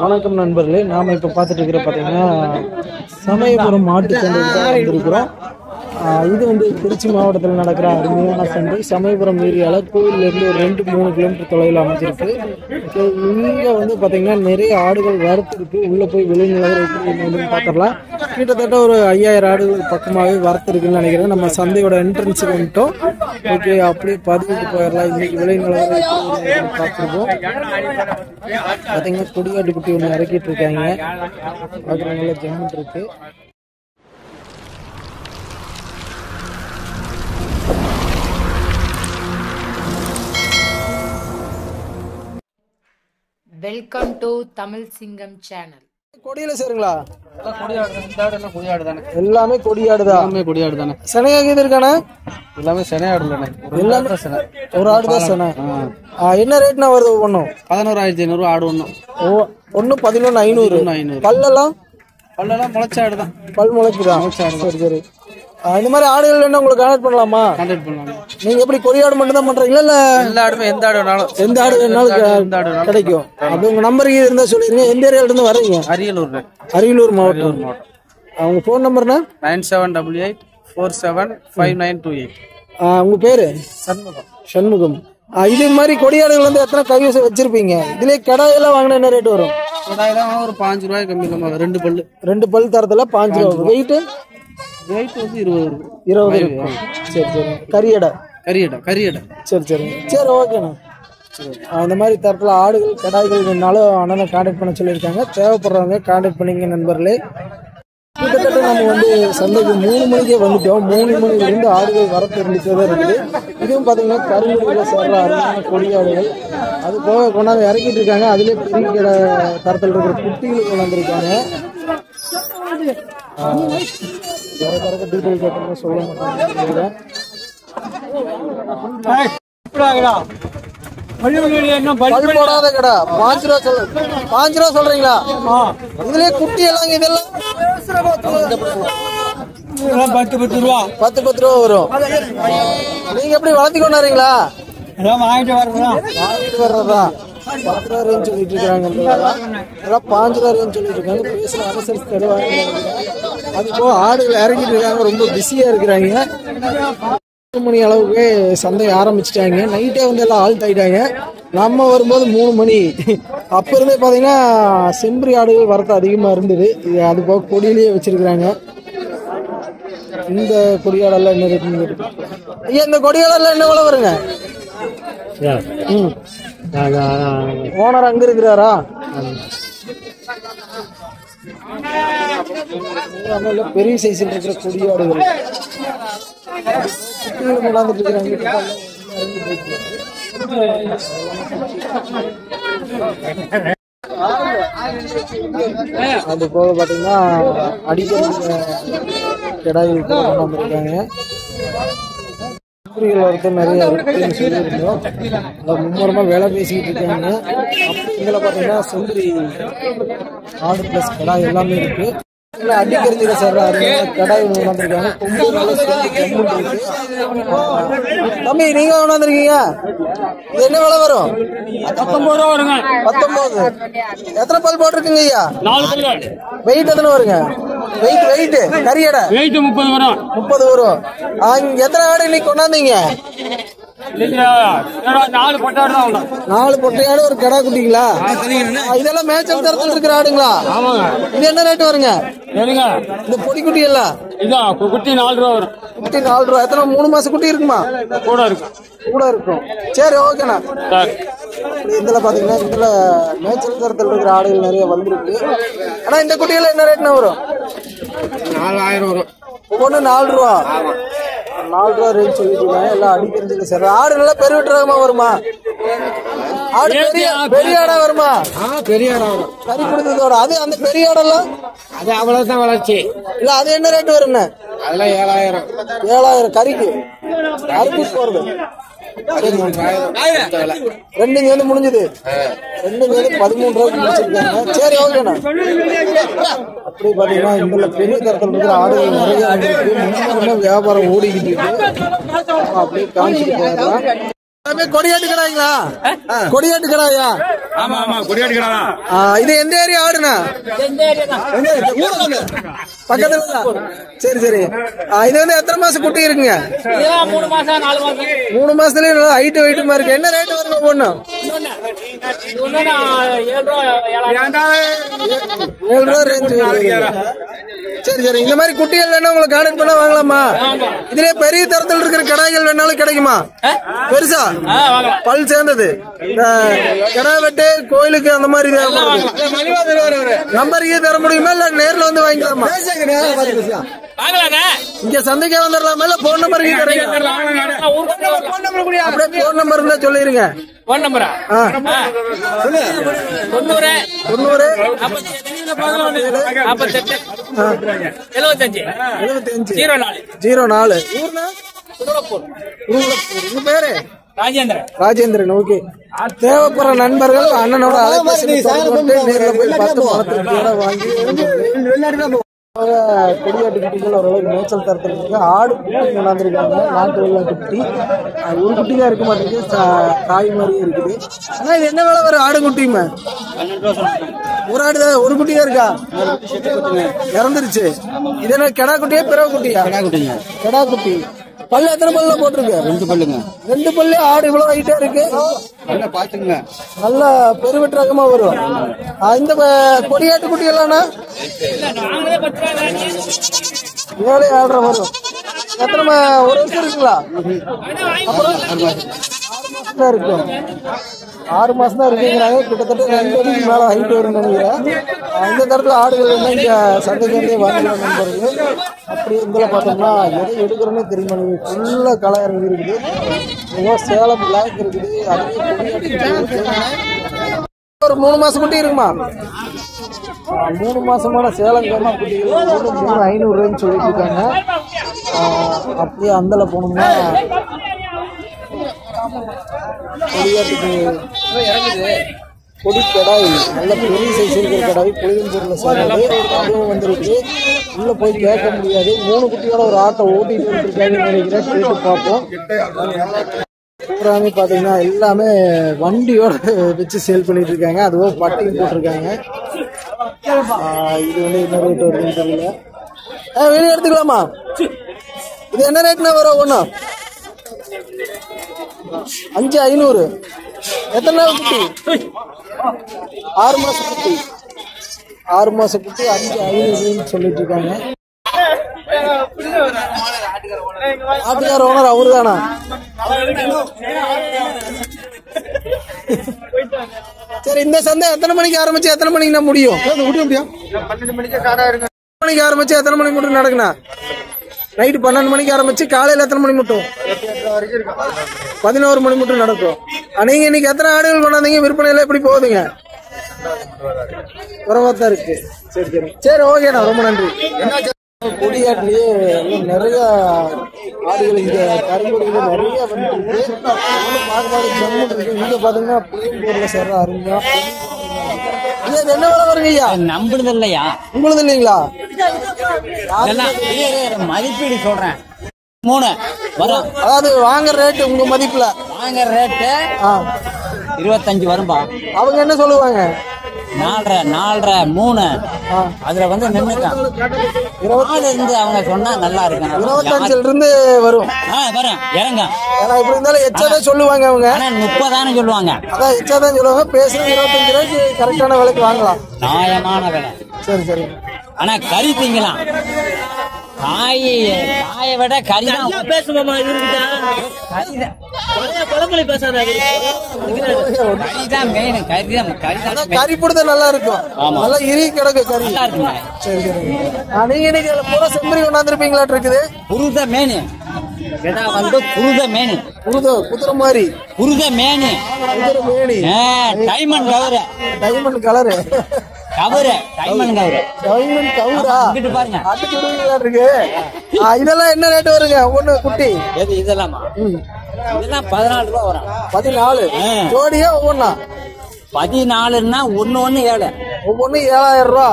வணக்கம் நண்பர்களே, நாம இப்ப பார்த்துட்டு இருக்கிற பாத்தீங்கன்னா சமயபுரம் மாட்டு சந்தைக்கு தான் வந்திருக்கிறோம். இது வந்து திருச்சி மாவட்டத்தில் நடக்கிற அருமையான சந்தை. சமயபுரம் ஏரியாவில் கோவிலிருந்து ஒரு 2-3 கிலோமீட்டர் தொலைவில் அமைஞ்சிருக்கு. இங்கே வந்து பார்த்தீங்கன்னா நிறைய ஆடுகள் வறுத்துருக்கு. உள்ளே போய் விலை நிலவரம் எப்படி பார்த்துடலாம். கிட்டத்தட்ட ஒரு 5000 ஆடுகள் பக்கமாகவே வறுத்துருக்குன்னு நினைக்கிறேன். நம்ம சந்தையோட என்ட்ரன்ஸுக்கு வந்துட்டோம். ஓகே, அப்படியே பதிவுக்கு போயிடலாம். இன்னைக்கு விலை நிலவரம் பார்த்துருக்கோம். பார்த்தீங்கன்னா கொடியாட்டு குட்டி ஒன்று இறக்கிட்டு இருக்காங்க. பார்க்குறவங்கள ஜம்முன் இருக்கு. வெல்கம் டு தமிழ் சிங்கம் சேனல். கொடியில சேருங்களா? கொடியாடு தானே, எல்லாமே கொடியாடுதான். எல்லாமே கொடியாடு தானே. செனையாக இது இருக்கானே? எல்லாமே செனையாடு தானே. எல்லாமே செனை. ஒரு ஆடு தான் செனை. என்ன ரேட்னா வருது? ஒன்றும் 11,500 ஆடு ஒன்றும். ஒன்று 11,500. பல்லெல்லாம் முளைச்சாடு தான். பல் முளைக்குதான். சரி சரி. இந்த மாதிரி ஆடுகள் என்ன உங்களுக்கு கான்டாக்ட் பண்ணலாமா? கான்டாக்ட் பண்ணலாம். நீங்க எப்படி கொடியாடு மட்டும் தான் பண்றீங்களா இல்ல எல்லா ஆடுமே எந்த ஆடு வேணாலும் கிடைக்கும்? அப்படி உங்க நம்பர் இருந்தா சொல்லிருங்க. எந்த ஏரியால இருந்து வரீங்க? அரியலூர் மாவட்டம். அவங்க போன் நம்பர்னா 9788475928. உங்க பேரு? சண்முகம். இது மாதிரி கொடியாடுகள் வந்து எத்தனை கைவசம் வச்சிருப்பீங்க? இதுலயே கடாயெல்லாம் வாங்கினா என்ன ரேட் வரும்? கடாயெல்லாம் ஒரு 5 ரூபாய் கம்மி கம்மியாக. 2 பல் தரத்துல 5 ரூபா. வெயிட் வந்து 20 இருக்கும். சரி சரி. கரியடை. சரி சரி சரி, ஓகேண்ணா. இந்த மாதிரி தரத்தில் ஆடுகள் கடாய்கள் வேணாலும் அண்ணனை கான்டாக்ட் பண்ண சொல்லியிருக்காங்க. தேவைப்படுறவங்க கான்டாக்ட் பண்ணிங்க நண்பர்களே. கிட்டத்தட்ட நம்ம வந்து சந்தைக்கு 3 மணிக்கே வந்துட்டோம். 3 மணிலிருந்து ஆடுகள் வர தெரிஞ்சுட்டே தான் இருக்குது. இதுவும் பார்த்தீங்கன்னா கருங்குடியில் சேர்ற அருமையான கொடியாடுகள். அது போக கொண்டாந்து இறக்கிட்டு இருக்காங்க. அதுலேயே பெரிய கடை தரத்தில் இருக்கிற குட்டிகள் கொண்டாந்துருக்காங்க. டீட்டெயில் கேட்டோம்னா சொல்ல மாட்டாங்க. பல் போடாத கடை 5 ரூபா சொல்றீங்களா? இதுலயே குட்டி எல்லாம் இதெல்லாம் 10 ரூபா வரும். நீங்க எப்படி வளர்த்தி கொண்டாடுறீங்களா? வாங்கிட்டு வர்றதா? 10 ரூபா ரேஞ்ச் சொல்லிட்டு இருக்காங்க. 5 ரூபா ரேஞ்ச் சொல்லிட்டு இருக்காங்க. பேசுற அனுசரிச்சு தருவாங்க. அது போக ஆடுகள் இறங்கிட்டு இருக்காங்க. ரொம்ப பிஸியா இருக்கிறாங்க. 3 மணி அளவுக்கு சந்தை ஆரம்பிச்சிட்டாங்க. நைட்டே வந்து எல்லாம் ஆள் தாயிட்டாங்க. நம்ம வரும்போது 3 மணி. அப்ப இருந்தே பாத்தீங்கன்னா செம்பரி ஆடுகள் வரத்து அதிகமா இருந்தது. அது போக கொடியிலேயே வச்சிருக்கிறாங்க. இந்த கொடியாடெல்லாம் என்ன ரேட்? ஐயா, இந்த கொடியாடெல்லாம் என்ன விலை வருங்க? ஓனர் அங்க இருக்கிறாரா? பெரிய சைஸ்ல இருக்கிற கொடியாடுகள் கொண்டாந்துட்டு இருக்கிறாங்க. அது போக பாத்தீங்கன்னா அடிக்கடி கிடாய்கள் கொண்டாந்துருக்காங்க. ஒருத்தர் நிறைய இருக்குன்னு சொல்லியிருந்தோம். மும்முரமா வேலை பேசிக்கிட்டு இருக்காங்க. இதில் பார்த்தீங்கன்னா செம்பரி ஆடு பிளஸ் கடாய் எல்லாமே இருக்கு. அடிக்கறிஞ்சில சேர்ற கடாய் கொண்டாந்துருக்காங்க. தம்பி, நீங்க கொண்டாந்துருக்கீங்க. இது என்ன விலை வரும்? 19 ரூபா வருங்க. 19. எத்தனை பல் போட்டிருக்குங்க ஐயா? 4 பல். வெயிட் எத்தனை வருங்க? வெயிட் கரியடை வெயிட் 30 வரும். 30 வரும். எத்தனை ஆடு இன்னைக்கு கொண்டாந்தீங்க? 4 பொட்டையாடு ஒரு கடா குட்டிங்களா? இதெல்லாம் மேய்ச்சல் தரத்துல இருக்கிற ஆடுங்களா? இது என்ன ரேட் வருங்க? இந்த பொடி குட்டி எல்லாம் குட்டி 4 ரூபா வரும். குட்டி 4 ரூபா. எத்தனை 3 மாசம் குட்டி இருக்குமா? கூட இருக்கும். சரி, ஓகேண்ணா. இதுல பாத்தீங்கன்னா இதுல மேய்ச்சல் தரத்துல இருக்கிற ஆடுகள் நிறைய வந்திருக்கு. ஆனா இந்த குட்டியெல்லாம் என்ன ரேட்னா வரும்? 4000 வரும். ஒவ்வொன்று 4 ரூபா. 4 ரூபா ரேஞ்ச் சொல்லிட்டு இருக்காங்க. எல்லாம் அடிக்கிறது சரி. ஆடு நல்லா பெருவிட்டுறமா வருமா? ஆடு பெரிய ஆடா வருமா? பெரிய ஆடா வரும். கறி கொடுத்ததோட அது அந்த பெரிய ஆடெல்லாம் அது அவ்வளவுதான் வளர்ச்சி. இல்ல, அது என்ன ரேட் வரும்னு? அதெல்லாம் 7000. 7000 கறிக்கு அறுப்பு போறது. 2 சேர்ந்து முடிஞ்சது. 2 சேர்ந்து 13 ரூபாய்க்கு முடிச்சிருக்காங்க. சரி, ஓகேண்ணா. அப்படி பாத்தீங்கன்னா இந்த பெரிய தரத்தில் இருக்கிற ஆடுகள் நிறைய வியாபாரம் ஓடிக்கிட்டு இருக்கு. அப்படியே காமிச்சிட்டு போயிடலாம். கொடியாட்டு கடாய்ங்களா? கொடியாட்டு கடாயா? ஆமா ஆமா கொடியாட்டு கடா. இது எந்த ஏரியா ஆடுனா? பக்கத்துல தான். சரி சரி. இது வந்து எத்தனை மாசம் குட்டி இருக்குங்க? 3 மாசம் 4 மாசம். 3 மாசத்துலயே ஹைட் வெயிட்டுமா இருக்கு. என்ன ரேட் வருங்க ஒண்ணு? 7 ரூபா ரேஞ்ச். சரி சரி. இந்த மாதிரி குட்டிகள் வேணா உங்களுக்கு கான்டாக்ட் பண்ணா வாங்கலாமா? இதுலயே பெரிய தரத்தில் இருக்கிற கடாய்கள் வேணாலும் கிடைக்குமா? பெருசா பல் சேர்ந்தது கடா வெட்டு கோயிலுக்கு அந்த மாதிரி நம்பருக்கு தர முடியுமா இல்ல நேர்ல வந்து வாங்கிக்கலாமா? இங்க சந்தைக்கு வந்துடலாமா இல்ல போன் நம்பருக்கு அப்படியே போன் நம்பர் இருந்தா சொல்லிருங்க. போன் நம்பரா? 90 90 48 75 04. ஊர்னா உங்க பேரு? ராஜேந்திரன். ஓகே. தேவைப்படுற நண்பர்கள் அண்ணனோட அழைப்பு நேரில் போய் பார்த்து பணத்திற்கோட வாங்கி கொடியாட்டு குட்டிகள் ஓரளவுக்கு மேய்ச்சல் தரத்தில் இருக்கு. ஆடு குட்டி கொண்டாந்துருக்காங்க. நாட்டு வெள்ளாட்டு குட்டி. ஒரு குட்டி தான் இருக்க மாட்டேங்குது. தாய் மாதிரியும் இருக்குது. ஆனா இது என்ன வேலை வரும்? ஆடு குட்டியுமே ஒரு ஆடு தான். ஒரு குட்டி தான் இருக்கா? இறந்துருச்சு. இது என்ன கெடா குட்டியா பிறகு குட்டியா? கெடா குட்டி. பல்லு எத்தனை பல்ல போட்டிருக்கு? 2 பல்லுங்க. 2 பல்லு. ஆடு இவ்வளவு ஹைட்டா இருக்கு. நல்லா பெருவெட்டு ரகமா வரும். இந்த கொடியாட்டு குட்டி எல்லாம் 7-7.5 வரும். எத்தனை ஒரு வருஷம் இருக்குங்களா? அப்புறம் 6 மாசம் தான் இருக்குங்கிறாங்க. கிட்டத்தட்ட 2 அடிக்கு மேல ஹைட் வரும்னு நினைக்கிறேன். இந்த தரத்துல ஆடுகள் வந்து இங்க சந்தைக்கு வாங்கலாம் நண்பர்கள். அப்படி இதில் பார்த்தோம்னா எதை எடுக்கிறோன்னே தெரியுமா? ஃபுல்லா களை இறங்கி இருக்குது. சேலம் பிளாக் இருக்குது. ஒரு 3 மாசம் குட்டி இருக்குமா? 3 மாசமான சேலம் கம்மா குட்டிகள் 500 சொல்லிட்டு இருக்காங்க. அப்படியே அந்தல போனோம்னா கொடியாட்டுக்கு கொடி கடாய் நல்ல பெரிய சைஸ் இருக்கிற கடாய் பொழுதும் சேர்ந்தது. அதுவும் வந்துருக்கு. உள்ள போய் கேட்க முடியாது. 3 குட்டியோட ஒரு ஆட்டை ஓட்டிட்டு இருக்காங்கன்னு நினைக்கிறேன். கேட்டு பார்ப்போம். பூராமே பாத்தீங்கன்னா எல்லாமே வண்டியோட வச்சு சேல் பண்ணிட்டு இருக்காங்க. அதுவும் பட்டியும் போட்டிருக்காங்க. இது வந்து என்ன ரேட் வருதுன்னு தெரியல. வெளியே எடுத்துக்கலாமா? இது என்ன ரேட்னா வரும்? ஒண்ணு 5,500. எத்தனை நாள் குட்டி? 6 மாசம் குட்டி. 6 மாசம் குட்டி 5,500 சொல்லிட்டு இருக்காங்க. ஆட்டுக்கார ஓனர் அவரு தானா? சரி. இந்த சந்தை எத்தனை மணிக்கு ஆரம்பிச்சு எத்தனை மணிக்கு முடியும்? 12 மணிக்கு ஆரம்பிச்சு எத்தனை மணிக்கு மட்டும் நடக்குண்ணா? நைட்டு 12 மணிக்கு ஆரம்பிச்சு காலையில எத்தனை மணி மட்டும்? 11 மணி மட்டும் நடக்கும். நீங்க இன்னைக்கு எத்தனை ஆடுகள் கொண்டாந்தீங்க? விற்பனை எல்லாம் எப்படி போகுதுங்க? குறைவாத்தான் இருக்கு. சரி சரி சரி. ஓகேண்ணா, ரொம்ப நன்றி. கொடியாட்டிலேயே நிறைய ஆடுகள் இங்க கருங்கொடியில நிறைய வந்துருக்கு. பாக்குறது ஜம்மு இருக்கு. இங்க பாத்தீங்கன்னா புளியம்பூர்ல சேர்ற அருமையா. இது என்ன விலை வருங்க ஐயா? நம்புறது இல்லையா? உங்களுது இல்லைங்களா? மதிப்பீடு சொல்றேன். 3 வரும். அதாவது வாங்குற ரேட்டு உங்க மதிப்புல வாங்குற ரேட்டு 25 வரும்பா. அவங்க என்ன சொல்லுவாங்க? 4.5 3 அதுல வந்து நின்னுட்டான். 24 இருந்து அவங்க சொன்னா நல்லா இருக்கும். 25 இருந்து வரும். வரும் இறங்க. ஏன்னா இப்படி இருந்தாலும் எச்சாதான் சொல்லுவாங்க அவங்க. 30 சொல்லுவாங்க. அதான் எச்சாதான் சொல்லுவாங்க. பேசுறது 25 ரூபாய்க்கு கரெக்டான விலைக்கு வாங்கலாம். நியாயமான விலை. சரி சரி. ஆனா கறி திங்கலாம். காயை விட கறி தான் பேசுவோமா? கறி போடுறது நல்லா இருக்கும். நல்லா இரு கிடக்கு கறி. சரி சரி. நீங்க இன்னைக்கு பூரா செம்பரி கொண்டாந்துருப்பீங்களா? இருக்குது புருத மேனு வந்து புருத மேனு குதிரை மாதிரி புருத மேனு குதிரை மேனி diamond cover diamond colour cover diamond cover diamond கவரா பாருங்க. இருக்கு. இதெல்லாம் என்ன ரேட் வருங்க? ஒண்ணு குட்டி இதெல்லாமா? இதெல்லாம் 14 ரூபா வரும். 14 ஜோடியா? ஒவ்வொன்னா 14ன்னா 1 7 ஒவ்வொன்றும் 7000 ரூபா.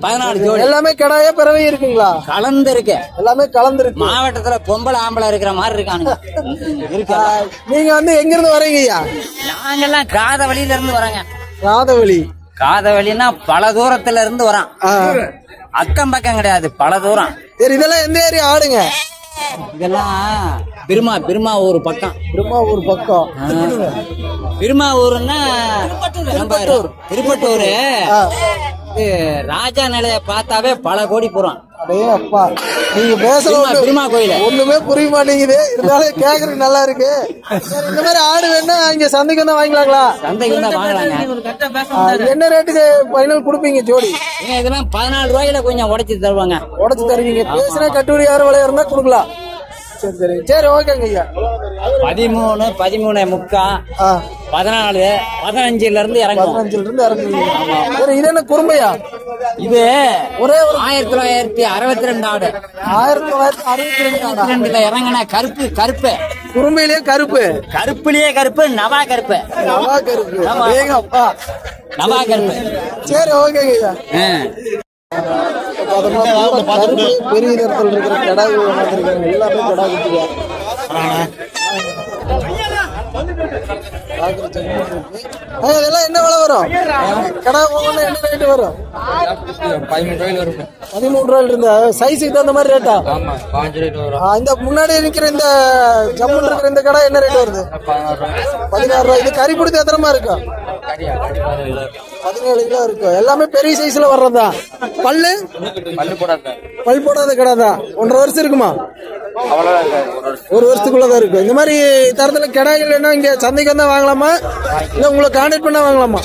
14 ஜோடி. எல்லாமே கிடாயா பிறவை இருக்குங்களா? கலந்து இருக்கு. எல்லாமே கலந்துருக்கு. மாவட்டத்துல பொம்பளை ஆம்பளை இருக்கிற மாதிரி இருக்கானுங்க. இருக்கு. நீங்க வந்து எங்க இருந்து வரீங்க ஐயா? நாங்கெல்லாம் காதவழியில இருந்து வரோங்க. ராதவழி. காதவழின்னா பல தூரத்துல இருந்து வரோம். அக்கம் பக்கம் கிடையாது, பல தூரம். சரி, இதெல்லாம் எந்த ஏரியா ஆடுங்க? இதெல்லாம் பிரம்மா ஊர் பக்கம். பிரம்மா ஊர் பக்கம். பிரம்மா ஊருன்னா திருப்பட்டூர். ராஜா நிலைய பார்த்தாவே பல கோடி போறோம். அடே அப்பா, நீங்க பேசுறது பிரம்மா கோயில ஒண்ணுமே புரிய மாட்டேங்குது. இருந்தாலும் கேக்குறது நல்லா இருக்கு. இந்த மாதிரி ஆடு வேணா இங்க சந்தைக்கு தான் வாங்கிக்கலாங்களா? சந்தைக்கு தான் வாங்கலாங்க. என்ன ரேட்டுக்கு ஃபைனல் கொடுப்பீங்க ஜோடி? இதெல்லாம் 14 ரூபாயில கொஞ்சம் உடைச்சு தருவாங்க. உடைச்சு தருவீங்க. பேசுனா கட்டுப்படி யாரும் விலையா இருந்தா கொடுக்கலாம். சரி சரி சரி, ஓகேங்க ஐயா. 13, 13.75, 14, 15ல இருந்து இறங்கும். 15ல இருந்து இறங்குவீங்க. சரி, இது என்ன குறும்பையா? இது ஒரே ஒரு 1962 ஆடு. 1962 இறங்கின கருப்பு. கருப்பு குறும்பையிலேயே கருப்பு. கருப்புலயே கருப்பு. நவா கருப்பு. நவா கருப்பு. அப்பா, நவா கருப்பு. சரி, ஓகேங்க ஐயா. கருப்பு பெரிய நேரத்தில் இருக்கிற கடாய் வந்திருக்காங்க. எல்லாமே கடா குட்டியா. இதெல்லாம் என்ன விலை வரும்? கடா ஒவ்வொன்று என்ன ரேட்டு வரும்? 13 ரூபாயில இருந்தா சைஸுக்கு தகுந்த மாதிரி ரேட்டா? இந்த முன்னாடி இருக்கிற இந்த ஜம்முன் இருக்கிற இந்த கடை என்ன ரேட் வருது? 16 ரூபாய். இது கறி பிடித்த எத்தனமா இருக்கும்? 17 கிலோ இருக்கும். எல்லாமே பெரிய சைஸ்ல வர்றதா? பல் போடாத கடை தான். 1.5 வருஷம் இருக்குமா? 1 வருஷத்துக்குள்ளதான் இருக்கும். இந்த மாதிரி தரத்துல கடாய்கள் என்ன இங்க சந்தைக்கு வந்தா வாங்கலாமா, இல்ல உங்களை கான்டாக்ட் பண்ணா வாங்கலாமா?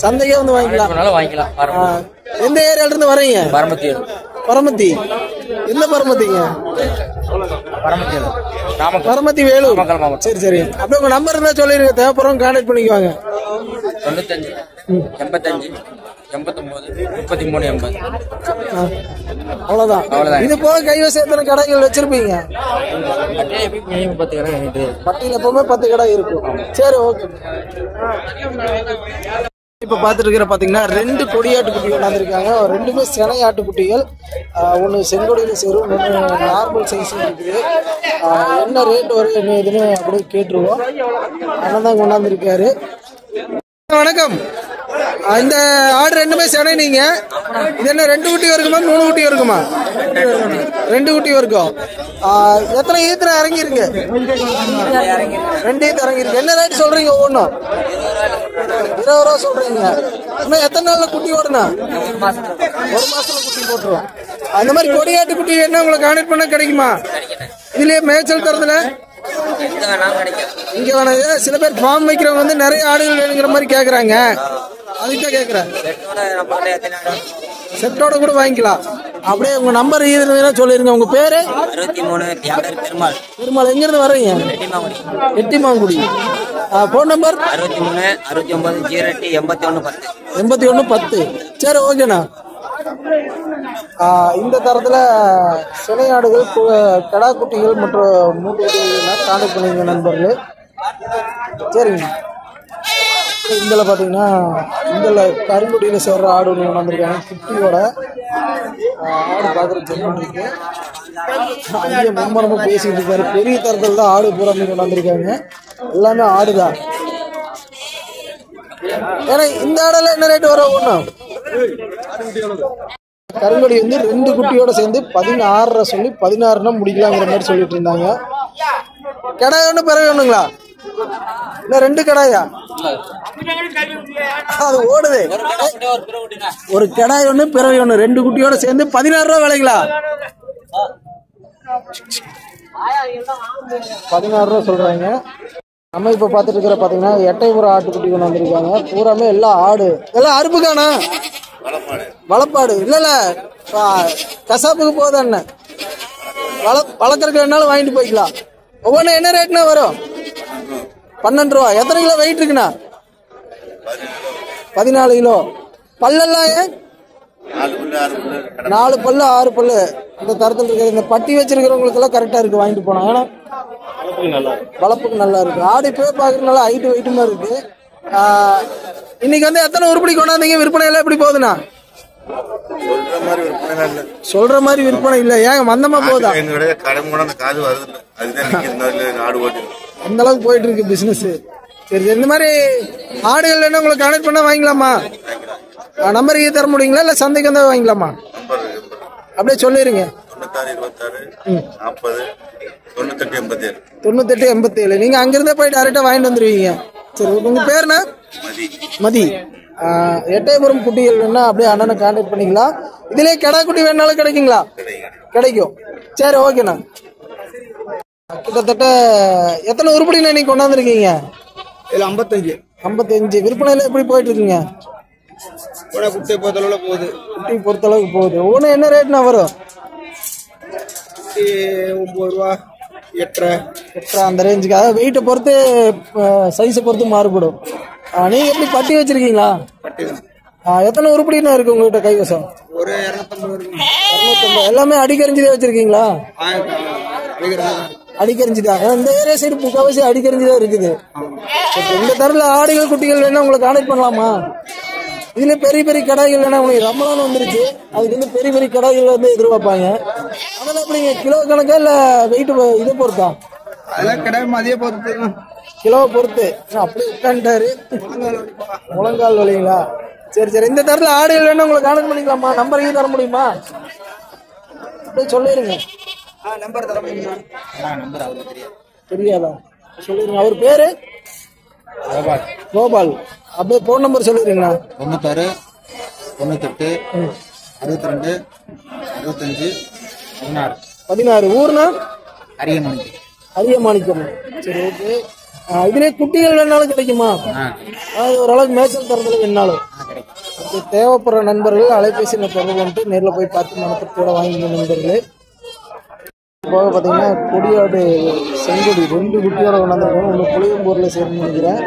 சந்தைக்கே வந்து வாங்கிக்கலாம். எந்த ஏரியால இருந்து வரீங்க? பரமத்தி. என்ன பரமத்திங்க? பரமத்தி வேலூர். சரி சரி. அப்படியே உங்க நம்பர் இருந்தா சொல்லிருங்க, தேவைப்படுறவங்க கான்டாக்ட் பண்ணிக்குவாங்க. 95 85 89 33 80. அவ்வளவுதான். இது போக கைவசம் எத்தனை கடைகள் வச்சிருப்பீங்க? பட்டியல எப்பவுமே 10 கடை இருக்கும். சரி, ஓகே. இப்ப பாத்துட்டு இருக்கிற பாத்தீங்கன்னா 2 கொடியாட்டு குட்டி கொண்டாந்துருக்காங்க. 2மே சினை ஆட்டுக்குட்டிகள். ஒன்னு செங்கொடியில சேரும், ஒன்னு நார்மல் சைஸ் இருக்குது. என்ன ரேட் வரும் என்ன எதுன்னு அப்படியே கேட்டுருவோம். அண்ணன் தான் கொண்டாந்துருக்காரு. வணக்கம். இந்த ஆடு 2மே சினை. நீங்க இது என்ன 2 குட்டி இருக்குமா 3 குட்டி இருக்குமா? 2 குட்டி இருக்கும். எத்தனை ஈத்துல இறங்கி இருக்கு? 2 ஈத்து இறங்கி இருக்கு. என்ன ரேட் சொல்றீங்க ஒவ்வொன்றும்? 20 ரூபா சொல்றீங்க. இன்னும் எத்தனை நாள்ல குட்டி ஓடுனா? 1 மாசத்துல குட்டி போட்டுரும். அந்த மாதிரி கொடியாட்டு குட்டி என்ன உங்களை கான்டாக்ட் பண்ண கிடைக்குமா? இதுலயே மேய்ச்சல் தரதுல இங்க வேணாம். சில பேர் ஃபார்ம் வைக்கிறவங்க வந்து நிறைய ஆடுகள் வேணுங்கிற மாதிரி கேக்குறாங்க. அதுதான் கேக்குறேன். செட்டோட கூட வாங்கிக்கலாம். அப்படியே உங்க நம்பர் சொல்லிருங்க. உங்க பேரு? 63 பெருமாள். எங்க இருந்து வர்றீங்க? எட்டிமாங்குடி. Phone number? 63 69 08 81 10. 81 10. சரி, ஓகேண்ணா. இந்த தரத்துல சினை ஆடுகள், கடா குட்டிகள் மற்றும் மூட்டு குட்டிகள் கான்டாக்ட் பண்ணுங்க நண்பர்கள். சரிங்க. இதில் பார்த்தீங்கன்னா இதில் கருங்குடியில் சேர்ற ஆடு ஒன்று வந்திருக்காங்க. குட்டியோட ஆடு பார்க்குற ஜென்மன் இருக்கு. அங்கேயே மும்மரமாக பேசிக்கிட்டு இருக்காரு. பெரிய தரத்தில் தான் ஆடு பூரா மீன் வந்திருக்காங்க. எல்லாமே ஆடுதான். ஏன்னா இந்த ஆடெல்லாம் என்ன ரேட்டு வரும்? ஒன்று கருங்கொடி வந்து 2 குட்டியோட சேர்ந்து 16 சொல்லி 16 முடிக்கலாங்கிற மாதிரி சொல்லிட்டு இருந்தாங்க. கடாய் ஒன்று பிறகு ஒண்ணுங்களா? இல்ல 2 கடாயா? அது ஓடுது. ஒரு கடாய் ஒண்ணு பிறவை ஒண்ணு 2 குட்டியோட சேர்ந்து 16 ரூபா விலைங்களா? 16 ரூபா சொல்றாங்க. நம்ம இப்ப பாத்துட்டு இருக்கிற பாத்தீங்கன்னா எட்டைபுரம் ஆட்டுக்குட்டி கொண்டு வந்திருக்காங்க. பூராமே எல்லாம் ஆடு. எல்லாம் அறுப்புக்கானா? வளப்பாடு இல்ல கசாப்புக்கு போகுது. என்ன வளர்க்கறதுக்கு வேணாலும் வாங்கிட்டு போய்க்கலாம். ஒவ்வொன்றும் என்ன ரேட்னா வரும்? 12 ரூபா. எத்தனை கிலோ வெயிட் இருக்குண்ணா? 14 கிலோ. பல்லெல்லாம் 4 பல்லு 6 பல்லு இந்த தரத்தில் இருக்கு. இந்த பட்டி வச்சிருக்கிறவங்களுக்கு எல்லாம் கரெக்டா இருக்கு, வாங்கிட்டு போனா. ஏன்னா வளர்ப்புக்கு நல்லா இருக்கு. ஆடு இப்பவே பாக்குறதுனால ஹைட்டு வெயிட்டுமா இருக்கு. இன்னைக்கு வந்து எத்தனை உருப்படி கொண்டாந்தீங்க? விற்பனை எல்லாம் எப்படி போகுதுண்ணா? சொல்ற மாதிரி விற்பனை இல்ல. ஏங்க மந்தமா போகுதா? அந்த அளவுக்கு போயிட்டு இருக்கு பிசினஸ். சரி, இந்த மாதிரி ஆடுகள் என்ன உங்களுக்கு கனெக்ட் பண்ணா வாங்கிக்கலாமா? நம்பர் தர முடியுங்களா இல்ல சந்தைக்கு வந்தா வாங்கிக்கலாமா? அப்படியே சொல்லிருங்க. 9887. நீங்க அங்கிருந்தே போய் டைரக்டா வாங்கிட்டு வந்துருவீங்க. சரி, உங்க பேருண்ணா? மதி. எட்டயபுரம் குட்டிகள் வேணா அப்படியே அண்ணனை கான்டாக்ட் பண்ணிக்கலாம். இதுலயே கடா குட்டி வேணாலும் கிடைக்குங்களா? கிடைக்கும். சரி, ஓகேண்ணா. கிட்டத்தட்ட எத்தனை உருப்படினா நீங்க கொண்டாந்துருக்கீங்க? 55. விற்பனையில எப்படி போயிட்டு இருக்கீங்க? குட்டியை பொறுத்தளவுல போகுது. குட்டி பொறுத்தளவுக்கு போகுது. ஒண்ணு என்ன ரேட்னா வரும்? 9 ரூபா 8.5 அந்த ரேஞ்சுக்கு. அதாவது வெயிட்டை பொறுத்து சைஸை பொறுத்து மாறுபடும். நீங்க எப்படி பட்டி வச்சிருக்கீங்களா? எத்தனை உருப்படினா இருக்கு உங்ககிட்ட கைவசம்? ஒரு 250. எல்லாமே அடிக்கரிஞ்சுதான் வச்சிருக்கீங்களா? அடிக்கரிஞ்சுதான். இந்த ஏரியா சைடு முக்காவாசி அடிக்கரிஞ்சுதான் இருக்குது. இந்த தரல ஆடுகள் குட்டிகள் வேணா உங்களை கான்டாக்ட் பண்ணலாமா? இதுல பெரிய பெரிய கடாய்கள் வேணா உங்களுக்கு ரமலான் வந்துருச்சு. அதுக்கு வந்து பெரிய பெரிய கடாய்கள் வந்து எதிர்பார்ப்பாங்க. அதெல்லாம் எப்படிங்க? கிலோ கணக்கா இல்ல வெயிட் இதை பொறுத்தா? அதெல்லாம் கிடையாது, மதிய பொறுத்து. கிலோவை பொறுத்து. அப்படி உட்காந்துட்டாரு. முழங்கால் வலிங்களா? சரி சரி. இந்த தரத்துல ஆடுகள் வேணா உங்களை கான்டாக்ட் பண்ணிக்கலாமா? நம்பரையும் தர முடியுமா? அப்படியே சொல்லிருங்க. நம்பர் தர முடியுமா? தெரியாதா? சொல்லிருங்க. அவர் பேரு கோபால். அப்படியே போன் நம்பர் சொல்லிருங்களா? 96 98 62 65 16. ஊர்னா? அரியமாணிக்கம். சரி, ஓகே. இதுலயே குட்டிகள் வேணாலும் கிடைக்குமா? ஓரளவுக்கு மேய்ச்சல் தரத்துல வேணாலும் தேவைப்படுற நண்பர்கள் அலைபேசியில் தொடர்பு வந்துட்டு நேரில் போய் பார்த்து மனத்திற்கோட வாங்கிக்க நண்பர்களே. போக பார்த்தீங்கன்னா கொடியாடு செங்கொடி 2 குட்டியோட கொண்டாந்துருக்கோம். ஒன்று புளியம்பூரில் சேர்ந்து நினைக்கிறேன்.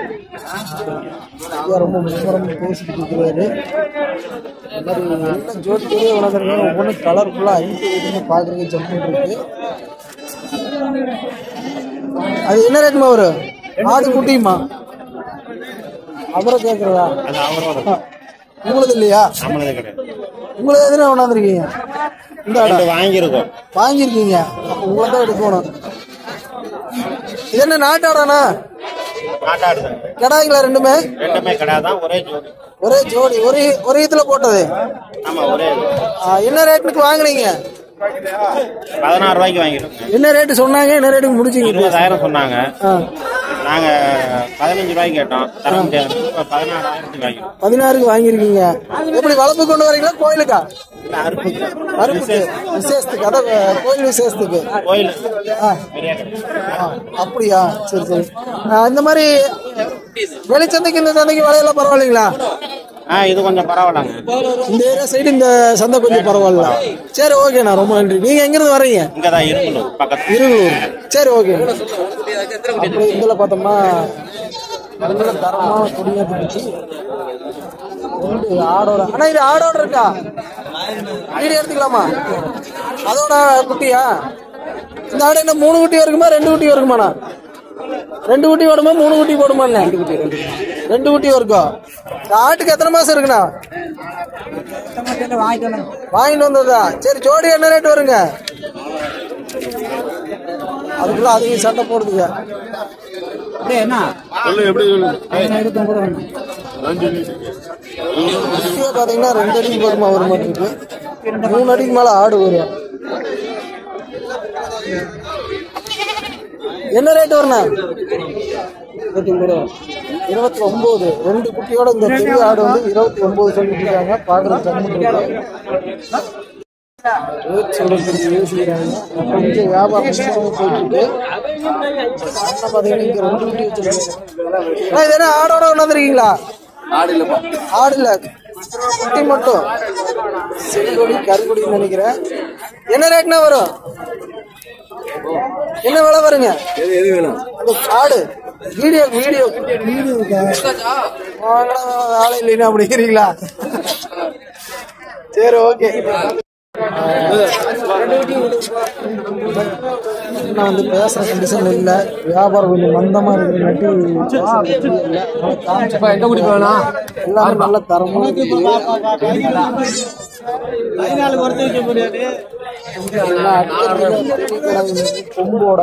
ரொம்ப மும்முரம் பேசிக்கிட்டு இருக்கிறாரு. இந்த மாதிரி எல்லாம் ஜோடி ஜோடியாக கொண்டாந்துருக்கோம். ஒவ்வொன்றும் கலர்ஃபுல்லாக 5 வீடுன்னு பார்க்குறதுக்கு ஜம்முன்னு இருக்கு. அது என்ன ரேட்டுமா வரும்? ஆடு குட்டியுமா? அவரை கேட்கறதா? உங்களுக்கு இல்லையா? உங்களுக்கு எதுனா கொண்டாந்துருக்கீங்க? இந்த ஆடை வாங்கியிருக்கீங்க. அப்போ உங்களை தான் எடுக்கணும். இது என்ன நாட்டாடானா? கடாய்ங்களா? ரெண்டுமே ஒரே ஜோடி. ஒரே இதுல போட்டது. என்ன ரேட்டுக்கு வாங்கினீங்க? 16 ரூபாய்க்கு வாங்கிருக்கோம். என்ன ரேட்டு சொன்னாங்க? என்ன ரேட்டுக்கு முடிச்சீங்க? 20,000 சொன்னாங்க. நாங்க 15 ரூபாய்க்கு கேட்டோம். 16,000 வாங்கிருக்கோம். 16க்கு வாங்கிருக்கீங்க. எப்படி வளர்ப்பு கொண்டு வரீங்களா கோயிலுக்கா? விசேஷத்துக்கு. அதான் கோயில் விசேஷத்துக்கு. கோயில் அப்படியா? சரி சரி. இந்த மாதிரி வெளிச்சந்தைக்கு இந்த சந்தைக்கு விலையெல்லாம் பரவாயில்லைங்களா? இது கொஞ்சம் பரவாயில்லங்க. இந்த ஏரியா சைடு இந்த சந்தை கொஞ்சம் பரவாயில்ல. சரி, ஓகேண்ணா. ரொம்ப நன்றி. நீங்க எங்க இருந்து வரீங்க? இங்கதான் இருங்கலூர் பக்கத்துல. இருங்கலூர். சரி, ஓகே. அப்படி இதுல பார்த்தோம்னா நல்ல தரமான கொடியா இருந்துச்சு. ஆடோட. ஆனா இது ஆடோட இருக்கா? வீடியோ எடுத்துக்கலாமா? அதோட குட்டியா? இந்த ஆடு என்ன 3 குட்டி வருக்குமா 2 குட்டி வருக்குமாண்ணா? 2 குட்டி போடுமா 3 குட்டி போடுமா? 2 குட்டி இருக்கும். ஆட்டுக்கு எத்தனை மாசம் இருக்குண்ணா? வாங்கிட்டு வந்ததா? சரி, ஜோடி என்ன ரேட் வருங்க? அதுக்குள்ள அதிகம் சண்டை போடுதுங்க. பாத்தீங்கன்னா 2 அடிக்கு வருமா? ஒரு மாட்டுக்கு 3 அடிக்கு மேல ஆடு வரும். என்ன ரேட் வரணும்? 29. 2 குட்டியோட இந்த பெரிய ஆடு வந்து 29 சொல்லிட்டு இருக்காங்க. பாக்குறது யோசிக்கிறாங்க. கொஞ்சம் வியாபாரம் போயிட்டு இருக்கு. பாத்தீங்கன்னா இங்க 2 குட்டி வச்சிருக்காங்க. இது என்ன ஆடோட கொண்டாந்துருக்கீங்களா? ஆடு இல்ல, குட்டி மட்டும். செங்கொடி கருங்குடின்னு நினைக்கிறேன். என்ன ரேட்னா வரும்? என்ன விலை வருங்க? ஆடு வீடியோ வேலை இல்லைன்னா அப்படிங்கிறீங்களா? சரி, ஓகே. இன்னும் வந்து பேசுற கண்டிஷன் இல்லை, வியாபாரம் கொஞ்சம் மந்தமா இருக்கிறங்காட்டி இல்லை. எல்லாமே நல்ல தரமா இருக்குது. கொம்போட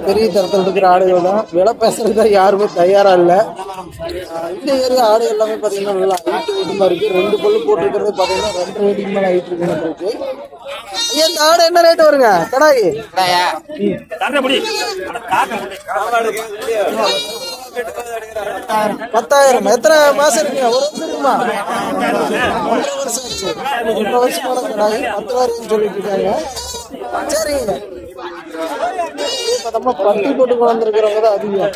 பெரிய தரத்தில் இருக்கிற ஆடுகள் தான். விலை பேசுறதுக்கு யாருமே தயாரா இல்லை. இந்த ஏரியா ஆடு எல்லாமே பாத்தீங்கன்னா நல்லா ஹைட்டு வெயிட்டுமா இருக்கு. 2 பல்லு போட்டுருக்கிறது பாத்தீங்கன்னா 2 வெயிட்டுக்கு மேல ஹைட் இருக்கு. இந்த ஆடு என்ன ரேட் வருங்க? கடாயி 10,000. எத்தனை மாசம் இருக்குங்க? ஒரு வருஷம் இருக்குமா? 1.5 வருஷம் ஆச்சு. 1.5 வருஷமான கடாயி 10,000 சொல்லிட்டு இருக்காங்க. சரிங்க. பார்த்தோம்னா பட்டி போட்டு கொண்டிருக்கிறவங்க தான் அதிகம்.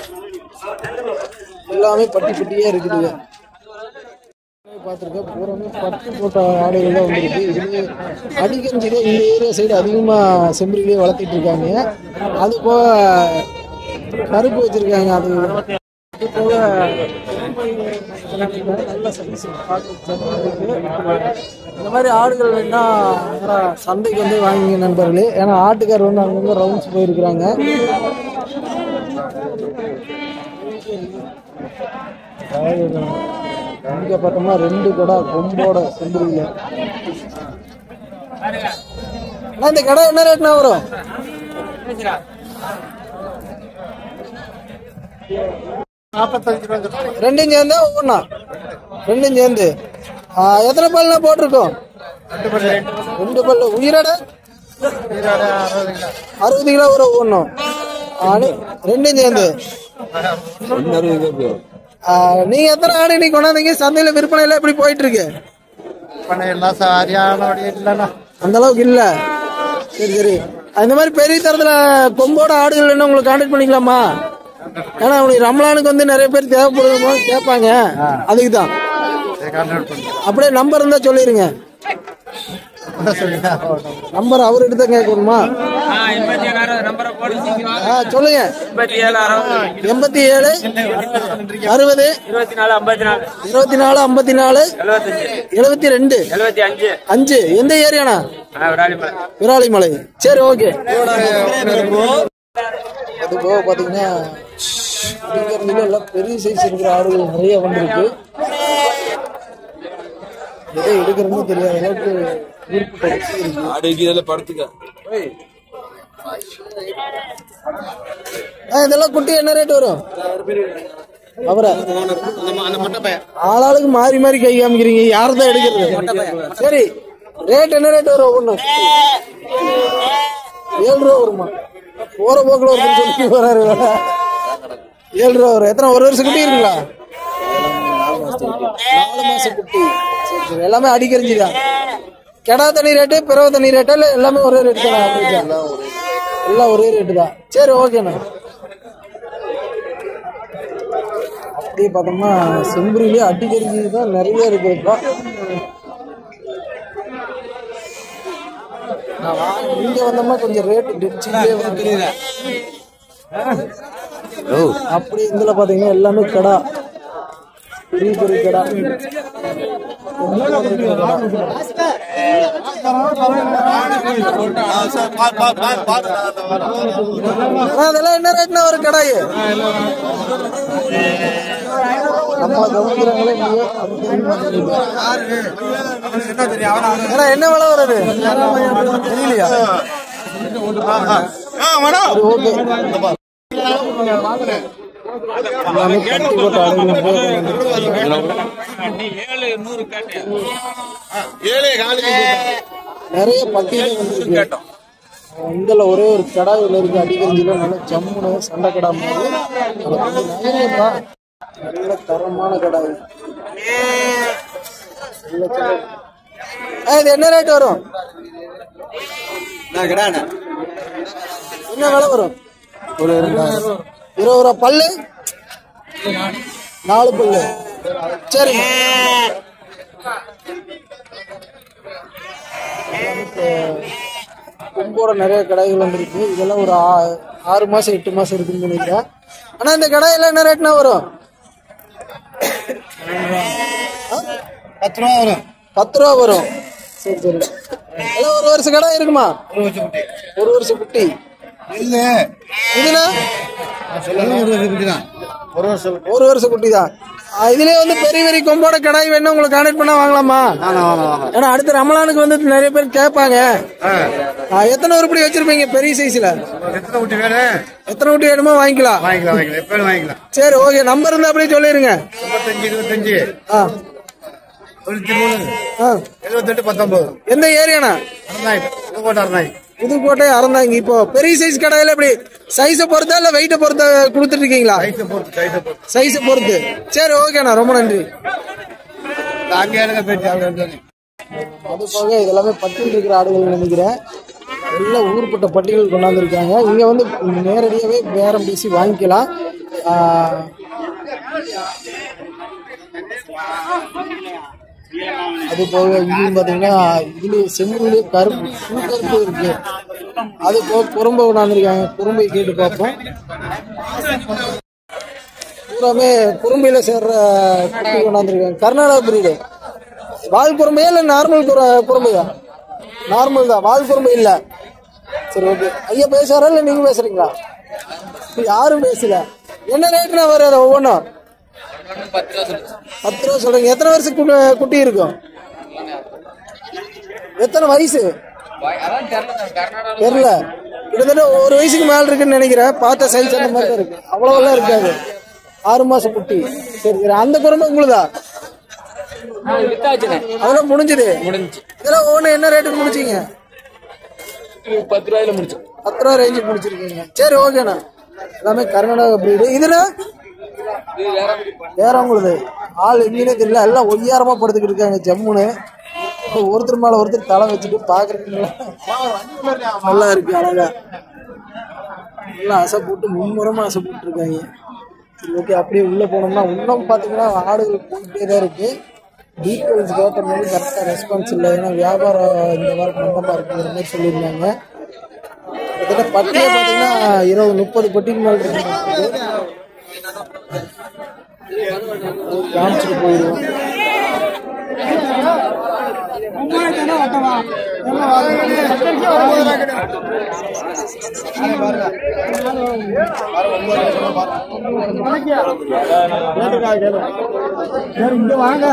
எல்லாமே பட்டி பட்டியே இருக்குது. பார்த்துருக்கேன் பூராமே பட்டி போட்ட ஆடுகள் தான் வந்துருக்கு. இதுலேயே அடிக்கஞ்சிலே இந்த ஏரியா சைடு அதிகமாக செம்பரிலே வளர்த்திட்டு இருக்காங்க. அது போக கருப்பு வச்சிருக்காங்க. அது போக நல்ல சைஸ் பார்க்க. இந்த மாதிரி ஆடுகள் வேணா சந்தைக்கு வந்து வாங்கிங்க நண்பர்களே. ஏன்னா ஆட்டுக்கார் வந்து அங்கங்க ரவுண்ட்ஸ் போயிருக்கிறாங்க. இங்க பார்த்தோம்னா 2 கடை கொம்போட செம்பரியில. இந்த கடை என்ன ரேட்னா வரும்? 45 ரூபா. 2 சேர்ந்து ஒவ்வொன்னா 2 சேர்ந்து எத்தனை பல்ல போட்டிருக்கோம்? 2 பல்லு. உயிராட 60 கிலோ ஒரு ஒவ்வொன்றும் 2 சேர்ந்து. நீங்க எத்தனை ஆடு இன்னைக்கு கொண்டாந்தீங்க? சந்தையில விற்பனை எல்லாம் எப்படி போயிட்டு இருக்கு? அந்த அளவுக்கு இல்ல. சரி சரி. அந்த மாதிரி பெரிய தரத்துல கொம்போட ஆடுகள் என்ன உங்களுக்கு கான்டாக்ட் பண்ணிக்கலாமா? ஏன்னா உங்களுக்கு ரம்லானுக்கு வந்து நிறைய பேர் தேவைப்படுமோ கேட்பாங்க. அதுக்குதான். அப்படியே நம்பர் இருந்தா சொல்லிருங்க. நம்பர் அவர்கிட்ட தான் கேட்கணுமா? சொல்லுங்க. 87 60 24 54 72 5. எந்த ஏரியானா? விராலிமலை. சரி ஓகே. அது போக பாத்தீங்கன்னா எல்லாம் பெரிய சைஸ் இருக்கிற ஆடுகள் நிறைய வந்திருக்கு. எதை எடுக்கிறதுன்னு தெரியாத அளவுக்கு இதெல்லாம் குட்டி என்ன ரேட் வரும்? அவரை ஆளாளுக்கு மாறி மாறி கை காமிக்கிறீங்க. யாரதான் எடுக்கிறது? சரி ரேட் என்ன ரேட் வரும்? ஒண்ணு 7 ரூபா வருமா? போற போக்குல ஒரு சொல்லி போறாரு. 7 ரூபா வரும். எத்தனை? 1 வருஷம் குட்டி இருக்குங்களா? 4 மாசம் குட்டி. சரி சரி. எல்லாமே அடிக்கறிஞ்சுதான். கெடா தண்ணி ரேட்டு பிறவ தண்ணி ரேட்டா இல்ல எல்லாமே ஒரே ரேட்டு தான்? எல்லாம் ஒரே ரேட்டு தான். சரி ஓகேண்ணா. அப்படியே பார்த்தோம்னா செம்பரியிலே அடிக்கறிஞ்சி தான் நிறைய இருக்குதுப்பா. இங்க வந்தோம்னா கொஞ்சம் ரேட்டு டிச்சிலே வந்து அப்படி. இதுல பாத்தீங்கன்னா எல்லாமே கடா, பெரிய பெரிய கடா. அதெல்லாம் என்ன ரேட்னா ஒரு கடாய்? நம்ம கவனிக்கிறாங்களே என்ன விலை வருது தெரியலையா? ஓகே. நிறைய பட்டியலே வந்து இதுல ஒரே ஒரு கடாயில் இருக்கு. அடிக்கஞ்சில நல்ல ஜம்முன்னு சண்டை கடா மாதிரி நல்ல தரமான கடாய். இது என்ன ரேட் வரும்? என்ன விலை வரும்? ஒரு 20 ரூபா. பல்லு 4 பல்லு. சரி. கொம்போட நிறைய கடாய்கள் வந்துருக்கு. இதெல்லாம் ஒரு 6 மாசம் 8 மாசம் இருக்குன்னு நினைக்கிறேன். ஆனா இந்த கடாயெல்லாம் என்ன ரேட்னா வரும்? 10 ரூபா வரும். 10 ரூபா வரும். சரி சரி. எல்லாம் ஒரு வருஷம் கடை இருக்குமா? ஒரு வருஷம் குட்டி. இல்ல இதுனா ஒரு வருஷம் குட்டி தான். இதுலயே வந்து பெரிய பெரிய கொம்போட கடாய் வேணும் உங்களுக்கு கான்டாக்ட் பண்ணா வாங்கலாமா? ஏன்னா அடுத்த ரமலானுக்கு வந்து நிறைய பேர் கேட்பாங்க. எத்தனை உருப்படி வச்சிருப்பீங்க பெரிய சைஸ்ல? எத்தனை குட்டி வேணுமோ வாங்கிக்கலாம். சரி ஓகே. நம்பர் இருந்தா அப்படியே சொல்லிருங்க. 75 எந்த ஏரியானா? புதுக்கோட்டை அறந்தாங்க. இப்போ பெரிய சைஸ் கடையில எப்படி சைஸ பொறுத்தா இல்ல வெயிட்ட பொறுத்த கொடுத்துட்டு இருக்கீங்களா? சைஸ பொறுத்து. சரி ஓகேண்ணா, ரொம்ப நன்றி. அது போக இதெல்லாமே பட்டியல் இருக்கிற ஆடுகள் நினைக்கிறேன். எல்லாம் ஊர்பட்ட பட்டியல் கொண்டாந்துருக்காங்க. இங்க வந்து நேரடியாவே பேரம் பேசி வாங்கிக்கலாம். அது போக இங்கேயும் பாத்தீங்கன்னா இதுலயே செம்புலயே கருப்பு கருப்பு இருக்கு. அது போக குறும்பை கொண்டாந்துருக்காங்க. குறும்பை கேட்டு பார்ப்போம். பூராமே குறும்பையில சேர்ற குட்டி கொண்டாந்துருக்காங்க. கர்நாடகா பிரீடு. வால் குறும்பையா இல்ல நார்மல் குறும்பையா? நார்மல் தான், வால் குறும்பை இல்ல. சரி ஓகே. ஐயா பேசுறாரா இல்ல நீங்க பேசுறீங்களா? யாரும் பேசல. என்ன ரேட்னா வர ஒவ்வொன்றும்? 10 ரூபா சொல்றீங்க. எத்தனை வருஷம் குட்டி இருக்கும்? எத்தனை வயசு தெரியல. கிட்டத்தட்ட ஒரு வயசுக்கு மேல இருக்குன்னு நினைக்கிறேன். பார்த்த சைஸ் அந்த மாதிரி தான் இருக்கு. அவ்வளவெல்லாம் இருக்காது. 6 மாசம் குட்டி. சரி சரி. அந்த குடும்பம் உங்களுதா? அதெல்லாம் முடிஞ்சது. இதெல்லாம் ஒவ்வொன்று என்ன ரேட்டுக்கு முடிச்சீங்க? 10 ரூபாயில முடிச்சு. 10 ரூபா ரேஞ்சுக்கு முடிச்சிருக்கீங்க. சரி ஓகேண்ணா. எல்லாமே கர்நாடகா பிரீடு. இதுல வேற உங்களுக்கு ஆள் எங்கேனே தெரியல. எல்லாம் ஒய்யாரமா படுத்துக்கிட்டு இருக்காங்க ஜம்முன்னு. ஒருத்தர் மேல ஒருத்தர் தலை வச்சுட்டு பாக்குறீங்களா? நல்லா இருக்கு, அழகா நல்லா அசை போட்டு மும்முரமா அசை போட்டு இருக்காங்க. சரி ஓகே. அப்படியே உள்ள போனோம்னா இன்னும் பாத்தீங்கன்னா ஆடுகள் போயிட்டே தான் இருக்கு. டீட்டெயில்ஸ் கேட்ட மாதிரி கரெக்டா ரெஸ்பான்ஸ் இல்லை. ஏன்னா வியாபாரம் இந்த வாரம் மந்தமா இருக்குங்கிற மாதிரி சொல்லியிருந்தாங்க. கிட்டத்தட்ட பட்டியே பாத்தீங்கன்னா 20-30 பட்டிக்கு மேல இருக்கு. காமிச்சிட்டு போயிடுவோம். இங்க வாங்க.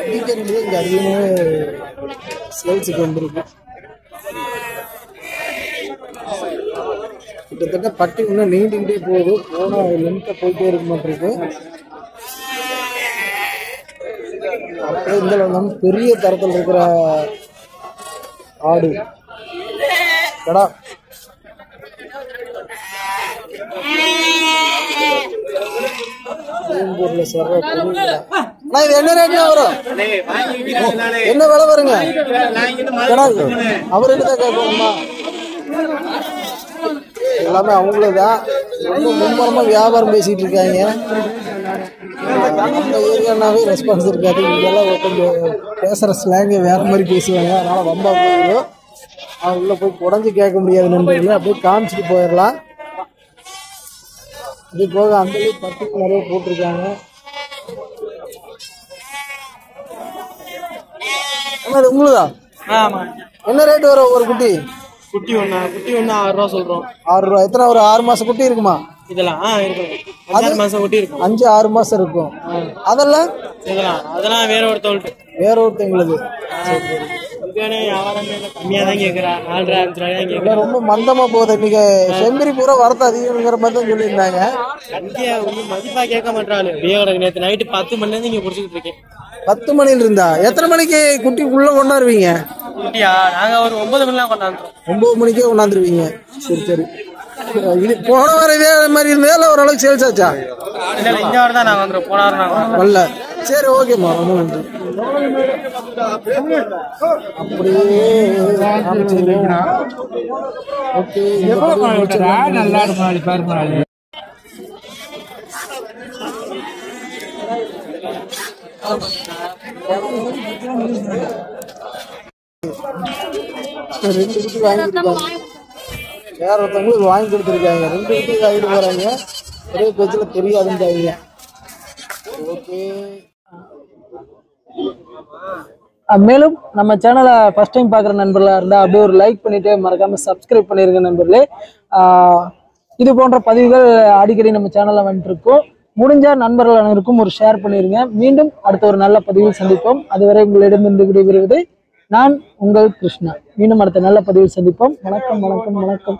அடிக்கிறது இங்க அதிகமாகவே சேல்ஸுக்கு வந்துருக்கு. கிட்டத்தட்ட பட்டி இன்னும் நீண்டிக்கிட்டே போகுது. போனா லென்த்தை போயிட்டே இருக்க மாட்டிருக்கு. அப்படியே இந்த நம்ம பெரிய தரத்தில் இருக்கிற ஆடு கடா. இது என்ன ரேட்ல வரும்? என்ன விலை வருங்க? அவர்கிட்ட தான் கேட்கணுமா? எல்லாமே அவங்களதான் ரொம்ப மும்மரமா வியாபாரம் பேசிட்டு இருக்காங்க. நம்ம ஏரியானாவே ரெஸ்பான்ஸ் இருக்காது. இங்கெல்லாம் கொஞ்சம் பேசுற ஸ்லாங்க வேற மாதிரி பேசுவாங்க. அதனால ரொம்ப போயிடும். உள்ள போய் குடஞ்சி கேட்க முடியாது நண்பர்களே. அப்படியே காமிச்சிட்டு போயிடலாம். இது போக அந்த பட்டு நிறைய போட்டிருக்காங்க. அது உங்களுதா? என்ன ரேட் வரும் ஒரு குட்டி? குட்டி ஒண்ணு 6 ரூபா சொல்றோம். 6 ரூபா. எத்தனை ஒரு 6 மாசம் குட்டி இருக்குமா? இதெல்லாம் இருக்கும். 5 மாசம் குட்டி இருக்கும். 5-6 மாசம் இருக்கும். அதெல்லாம் அதெல்லாம் வேற ஒருத்தவங்களுக்கு. வேற ஒருத்தவங்களுக்கு. கம்மியா தான் கேக்குறா. 4-5 ரூபாய் தான் கேக்குறா. ரொம்ப மந்தமா போகுது. இன்னைக்கு செம்பரி பூரா வரத்து அதிகங்கிற மாதிரி தான் சொல்லியிருந்தாங்க. மதிப்பா கேட்க மாட்டாரு. நேற்று நைட்டு 10 மணில இருந்து இங்க குடிச்சுக்கிட்டு இருக்கேன். 10 மணில இருந்தா எத்தனை மணிக்கு குட்டி உள்ள கொண்டாடுவீங்க? குட்டியா நாங்க ஒரு 9 மணிலாம் கொண்டாந்துறோம். 9 மணிக்கே கொண்டாந்துருவீங்க. சரி சரி. இது போன வாரம் இதே மாதிரி இருந்தா இல்ல ஓரளவுக்கு சேல்ஸ் ஆச்சா? இந்த வாரம் தான் நான் வாங்குறோம். போன வாரம் நாங்க வரல. சரி ஓகேம்மா, ரொம்ப நன்றி. அப்படியே ஓகே. 2 குட்டி வாங்கி கொடுத்தாங்க. வேற ஒருத்தவங்களுக்கு வாங்கி கொடுத்துருக்காங்க. 2 குட்டி வாங்கிட்டு போறாங்க. ஒரே பேச்சுல தெரியாதுன்றாங்க. ஓகே. மேலும் நம்ம சேனலை ஃபர்ஸ்ட் டைம் பார்க்குற நண்பர்களாக இருந்தால் அப்படியே ஒரு லைக் பண்ணிட்டு மறக்காம சப்ஸ்கிரைப் பண்ணிருங்க நண்பர்களே. இது போன்ற பதிவுகள் அடிக்கடி நம்ம சேனலில் வந்துட்டு இருக்கோம். முடிஞ்ச நண்பர்கள் அனைவருக்கும் ஒரு ஷேர் பண்ணிருங்க. மீண்டும் அடுத்த ஒரு நல்ல பதிவில் சந்திப்போம். அதுவரை உங்களிடமிருந்து விடைபெறுவது நான் உங்கள் கிருஷ்ணா. மீண்டும் அடுத்த நல்ல பதிவில் சந்திப்போம். வணக்கம் வணக்கம் வணக்கம்.